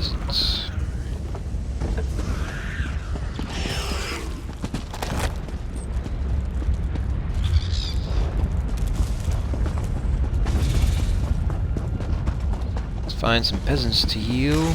peasants. Let's find some peasants to heal.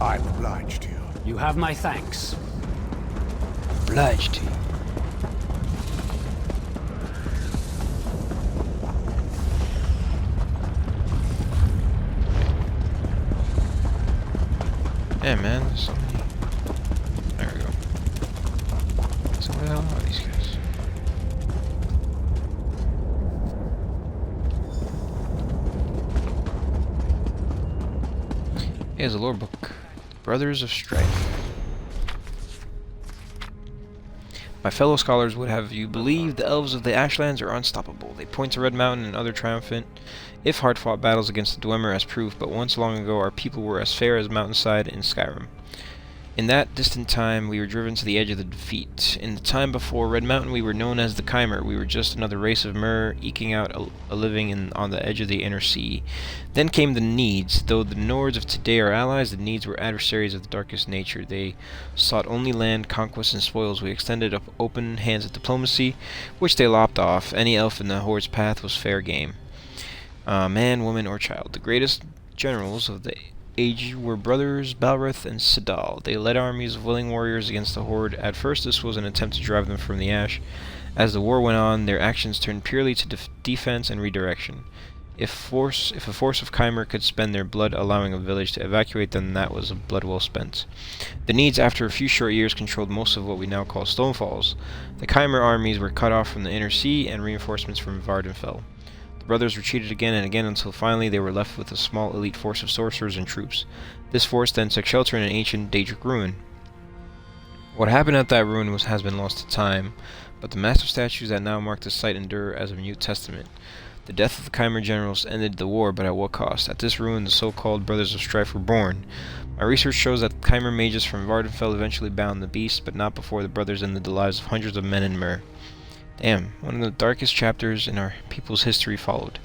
I'm obliged to you. You have my thanks. Obliged to you. Yeah, man, there's so many. There we go. So where the hell are these guys? Here's a lore book. Brothers of Strife. My fellow scholars would have you believe the elves of the Ashlands are unstoppable. They point to Red Mountain and other triumphant, if hard-fought battles against the Dwemer as proof, but once long ago our people were as fair as mountainside in Skyrim. In that distant time, we were driven to the edge of the defeat. In the time before Red Mountain, we were known as the Chimer. We were just another race of Mer, eking out a living on the edge of the inner sea. Then came the Needs. Though the Nords of today are allies, the Needs were adversaries of the darkest nature. They sought only land, conquest, and spoils. We extended up open hands of diplomacy, which they lopped off. Any elf in the Horde's path was fair game. Man, woman, or child. The greatest generals of the age were brothers Balrith and Sidal. They led armies of willing warriors against the Horde. At first this was an attempt to drive them from the Ash. As the war went on, their actions turned purely to defense and redirection. If a force of Chimer could spend their blood allowing a village to evacuate them, that was a blood well spent. The Needs, after a few short years, controlled most of what we now call Stonefalls. The Chimer armies were cut off from the inner sea, and reinforcements from Vardenfell. The brothers retreated again and again until finally they were left with a small elite force of sorcerers and troops. This force then took shelter in an ancient Daedric ruin. What happened at that ruin has been lost to time, but the massive statues that now mark the site endure as a mute testament. The death of the Chimer generals ended the war, but at what cost? At this ruin the so-called Brothers of Strife were born. My research shows that Chimer mages from Vardenfell eventually bound the beast, but not before the brothers ended the lives of hundreds of men in Mer. Damn, one of the darkest chapters in our people's history followed.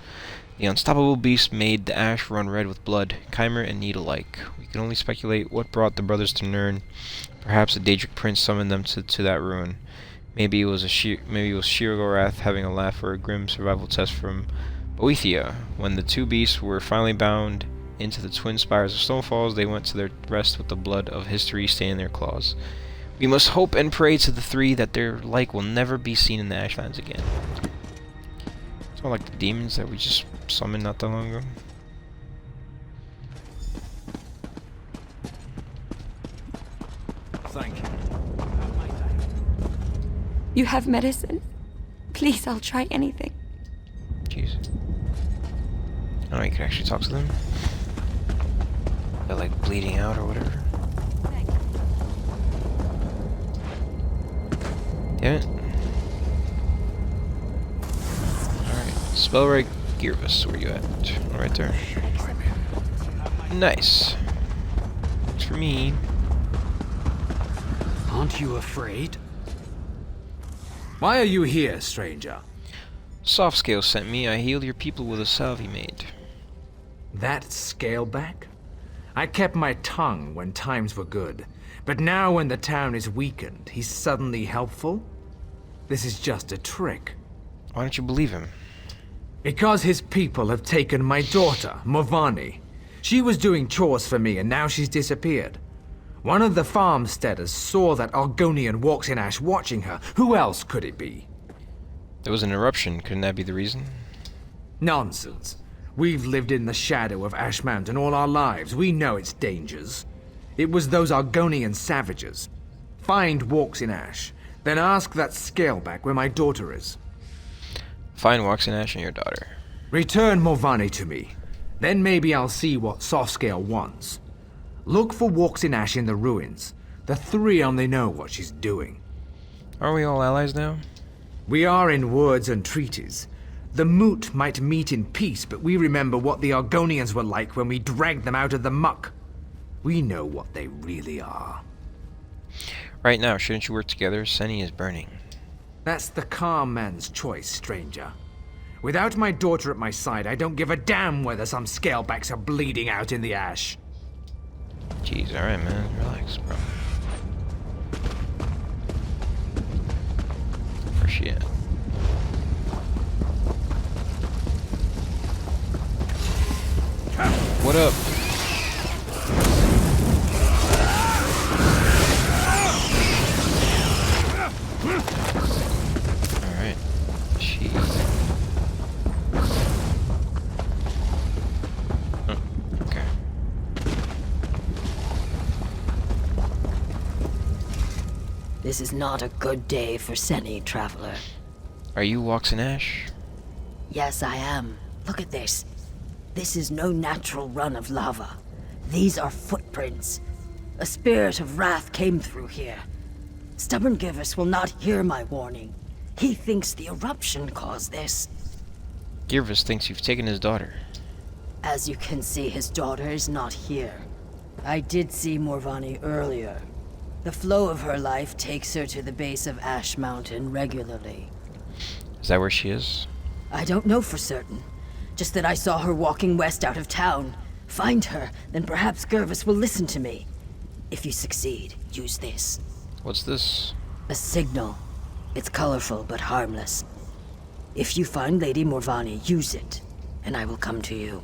The unstoppable beast made the Ash run red with blood, Chimer and Need alike. We can only speculate what brought the brothers to Nirn. Perhaps the Daedric Prince summoned them to that ruin. Maybe it was Sheogorath having a laugh or a grim survival test from Boethia. When the two beasts were finally bound into the twin spires of Stonefalls, they went to their rest with the blood of history staining their claws. We must hope and pray to the three that their like will never be seen in the Ashlands again. It's all like the demons that we just summoned not that long ago. Thank you. You have medicine? Please, I'll try anything. Jeez. Oh, you could actually talk to them? They're like bleeding out or whatever. Damn it. Alright. Spellwright Girvas, where you at? Oh, right there. Nice. Looks for me. Aren't you afraid? Why are you here, stranger? Softscale sent me. I healed your people with a salve he made. That Scaleback? I kept my tongue when times were good, but now when the town is weakened, he's suddenly helpful? This is just a trick. Why don't you believe him? Because his people have taken my daughter, Morvani. She was doing chores for me and now she's disappeared. One of the farmsteaders saw that Argonian walks in ash watching her. Who else could it be? There was an eruption. Couldn't that be the reason? Nonsense. We've lived in the shadow of Ash Mountain all our lives. We know its dangers. It was those Argonian savages. Find walks in ash. Then ask that Scaleback where my daughter is. Find walks in ash and your daughter. Return Morvani to me. Then maybe I'll see what Softscale wants. Look for walks in ash in the ruins. The three only know what she's doing. Are we all allies now? We are in words and treaties. The Moot might meet in peace, but we remember what the Argonians were like when we dragged them out of the muck. We know what they really are. Right now, shouldn't you work together? Senie is burning. That's the calm man's choice, stranger. Without my daughter at my side, I don't give a damn whether some scalebacks are bleeding out in the ash. Jeez, alright man, relax, bro. Where's she at? What up? Alright. Jeez. Oh, okay. This is not a good day for Senie, traveler. Are you Walks in Ash? Yes, I am. Look at this. This is no natural run of lava. These are footprints. A spirit of wrath came through here. Stubborn Girvas will not hear my warning. He thinks the eruption caused this. Girvas thinks you've taken his daughter. As you can see, his daughter is not here. I did see Morvani earlier. The flow of her life takes her to the base of Ash Mountain regularly. Is that where she is? I don't know for certain. Just that I saw her walking west out of town. Find her, then perhaps Girvas will listen to me. If you succeed, use this. What's this? A signal. It's colorful but harmless. If you find Lady Morvani, use it, and I will come to you.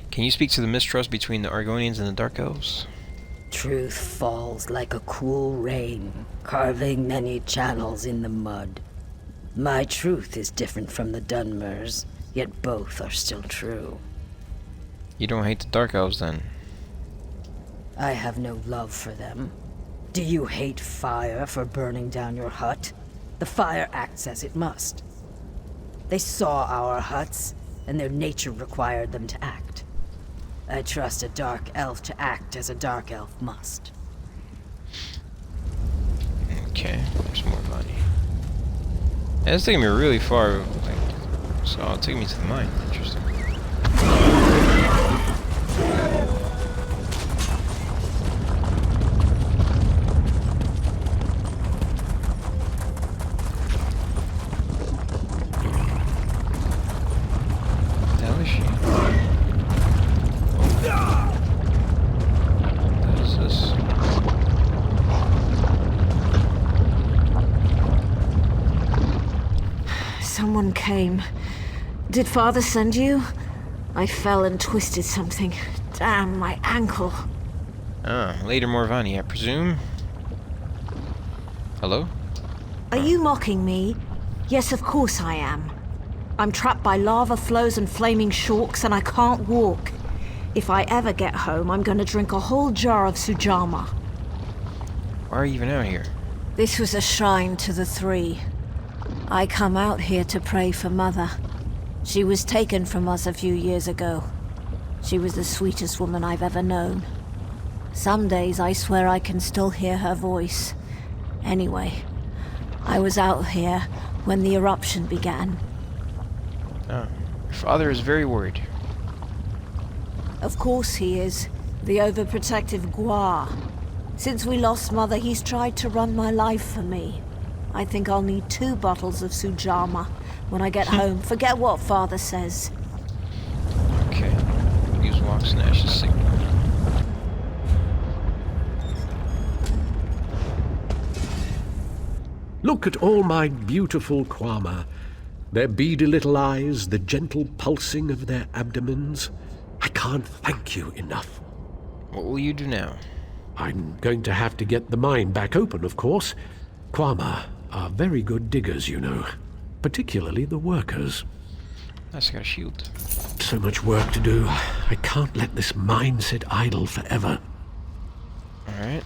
Can you speak to the mistrust between the Argonians and the Dark Elves? Truth falls like a cool rain, carving many channels in the mud. My truth is different from the Dunmers, yet both are still true. You don't hate the Dark Elves, then? I have no love for them. Do you hate fire for burning down your hut? The fire acts as it must. They saw our huts, and their nature required them to act. I trust a dark elf to act as a dark elf must. Okay, there's more money. Yeah, it's taking me really far, like, so it'll take me to the mine. Interesting. How is she? What is this? Someone came. Did Father send you? I fell and twisted something. Damn, my ankle. Ah, later Morvani, I presume? Hello? Are you mocking me? Yes, of course I am. I'm trapped by lava flows and flaming shorks, and I can't walk. If I ever get home, I'm gonna drink a whole jar of Sujama. Why are you even out here? This was a shrine to the three. I come out here to pray for Mother. She was taken from us a few years ago. She was the sweetest woman I've ever known. Some days I swear I can still hear her voice. Anyway, I was out here when the eruption began. Oh, your father is very worried. Of course he is. The overprotective Gua. Since we lost Mother, he's tried to run my life for me. I think I'll need 2 bottles of Sujama when I get home. Forget what Father says. Okay. Use Walks in Ash's signal. Look at all my beautiful Kwama. Their beady little eyes, the gentle pulsing of their abdomens. I can't thank you enough. What will you do now? I'm going to have to get the mine back open, of course. Kwama are very good diggers, you know. Particularly the workers. That's got a shield. So much work to do. I can't let this mine sit idle forever. Alright.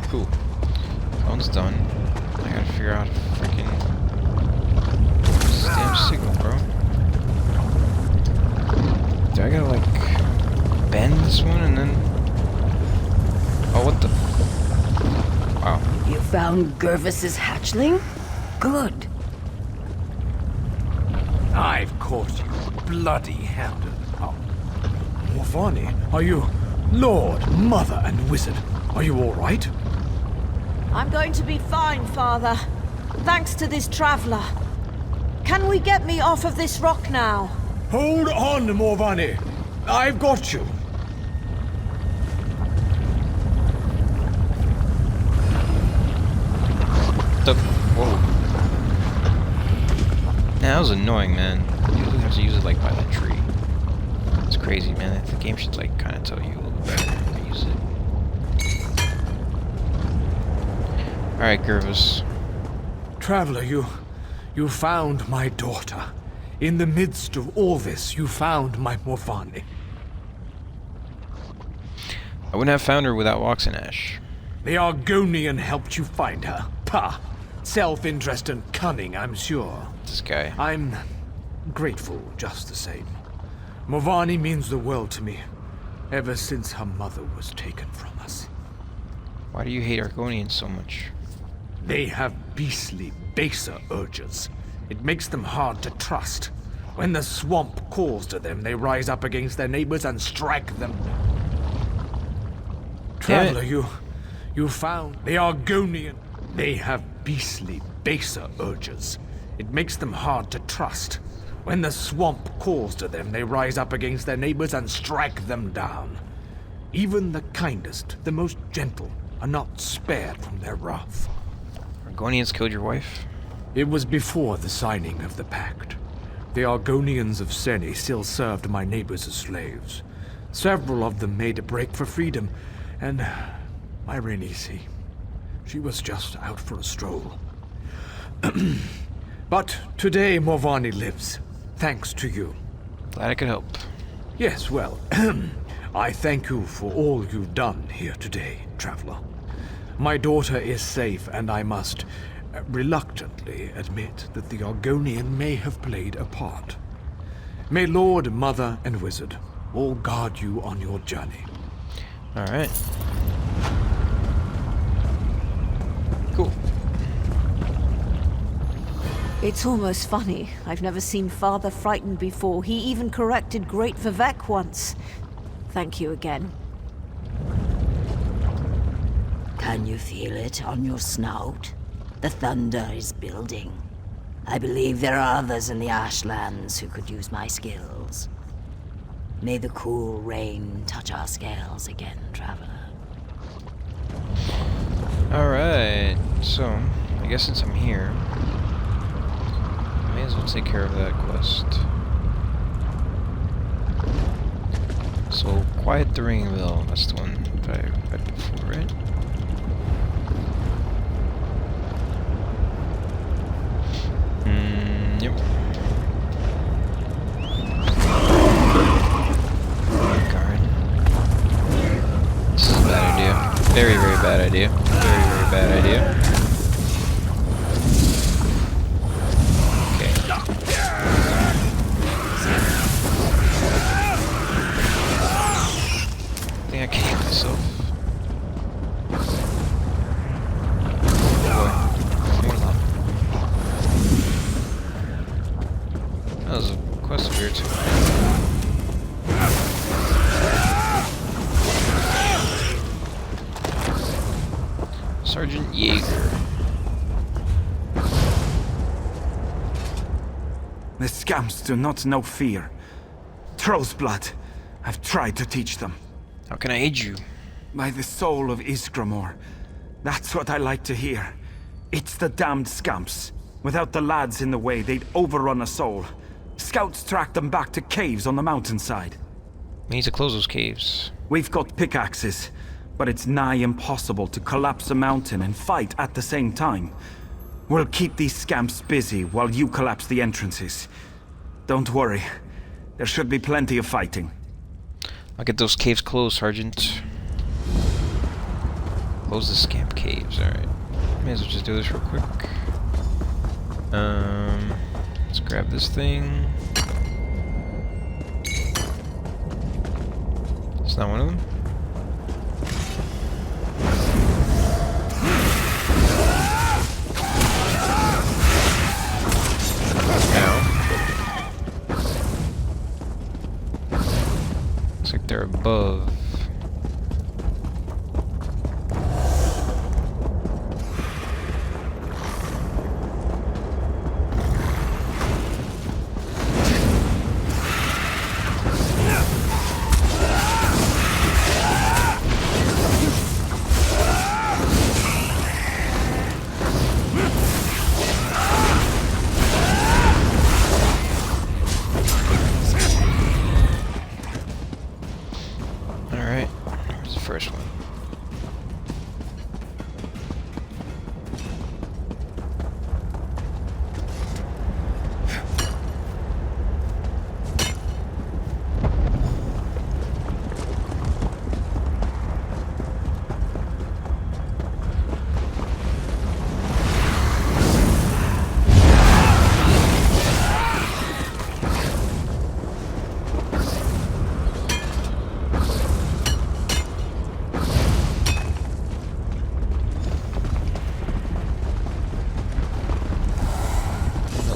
Cool. Phone's done. I gotta figure out a freaking this damn signal, bro. Do I gotta like bend this one and then Oh, what the? Wow. You found Girvas's hatchling? Good. I've caught you, bloody-handed. Oh. Morvani, are you... Lord, Mother, and Wizard, are you all right? I'm going to be fine, Father. Thanks to this traveler. Can we get me off of this rock now? Hold on, Morvani. I've got you. Whoa. That was annoying, man. You really have to use it like by the tree. It's crazy, man. The game should like kind of tell you a little bit better how to use it. Alright, Girvas. Traveler, you found my daughter. In the midst of all this, you found my Morvani. I wouldn't have found her without walks in Ash. The Argonian helped you find her. Pah! Self-interest and cunning, I'm sure. This guy. I'm grateful just the same. Morvani means the world to me, ever since her mother was taken from us. Why do you hate Argonians so much? They have beastly, baser urges. It makes them hard to trust. When the swamp calls to them, they rise up against their neighbors and strike them. Traveler, you found the Argonian. They have beastly, baser urges. It makes them hard to trust. When the swamp calls to them, they rise up against their neighbors and strike them down. Even the kindest, the most gentle, are not spared from their wrath. Argonians killed your wife? It was before the signing of the pact. The Argonians of Senie still served my neighbors as slaves. Several of them made a break for freedom, and my Renisi, she was just out for a stroll. But today Morvani lives, thanks to you. Glad I could help. Yes, well, I thank you for all you've done here today, traveler. My daughter is safe, and I must reluctantly admit that the Argonian may have played a part. May Lord, Mother, and Wizard all guard you on your journey. Alright. Cool. It's almost funny. I've never seen Father frightened before. He even corrected Great Vivek once. Thank you again. Can you feel it on your snout? The thunder is building. I believe there are others in the Ashlands who could use my skills. May the cool rain touch our scales again, traveler. Alright, so, I guess since I'm here, I may as well take care of that quest. So, Quiet the Ringville, that's the one that I read before, right? Yep. Guard. This is a bad idea. Very, very bad idea. Very, very bad idea. Okay. I think I killed myself. That was a quest of here too. Sergeant Jaeger. The scamps do not know fear. Troll's blood. I've tried to teach them. How can I aid you? By the soul of Ysgramor. That's what I like to hear. It's the damned scamps. Without the lads in the way, they'd overrun us all. Scouts tracked them back to caves on the mountainside. We need to close those caves. We've got pickaxes, but it's nigh impossible to collapse a mountain and fight at the same time. We'll keep these scamps busy while you collapse the entrances. Don't worry. There should be plenty of fighting. I'll get those caves closed, Sergeant. Close the Scamp caves, alright. May as well just do this real quick. Let's grab this thing. It's not one of them? Looks like they're above. First one.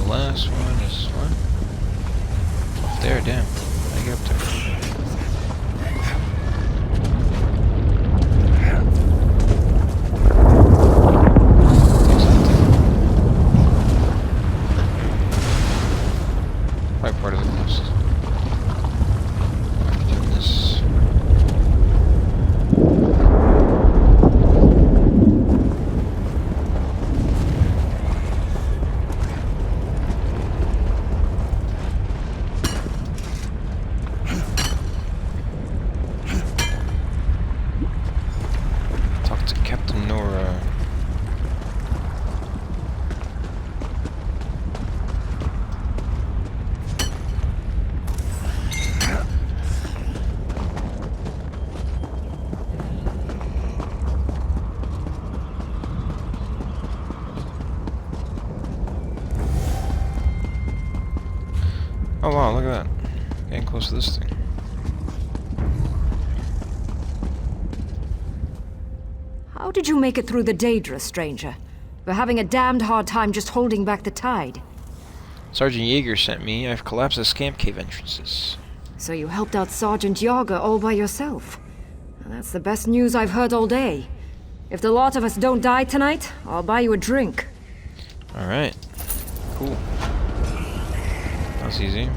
Last one is what? Up there, damn. I get up there. Right part of the coast. Doing this. Norra. Oh wow, look at that. Getting close to this thing. How did you make it through the Daedra, stranger? We're having a damned hard time just holding back the tide. Sergeant Yeager sent me. I've collapsed the Scamp cave entrances. So you helped out Sergeant Yeager all by yourself. That's the best news I've heard all day. If the lot of us don't die tonight, I'll buy you a drink. Alright. Cool. That's easy.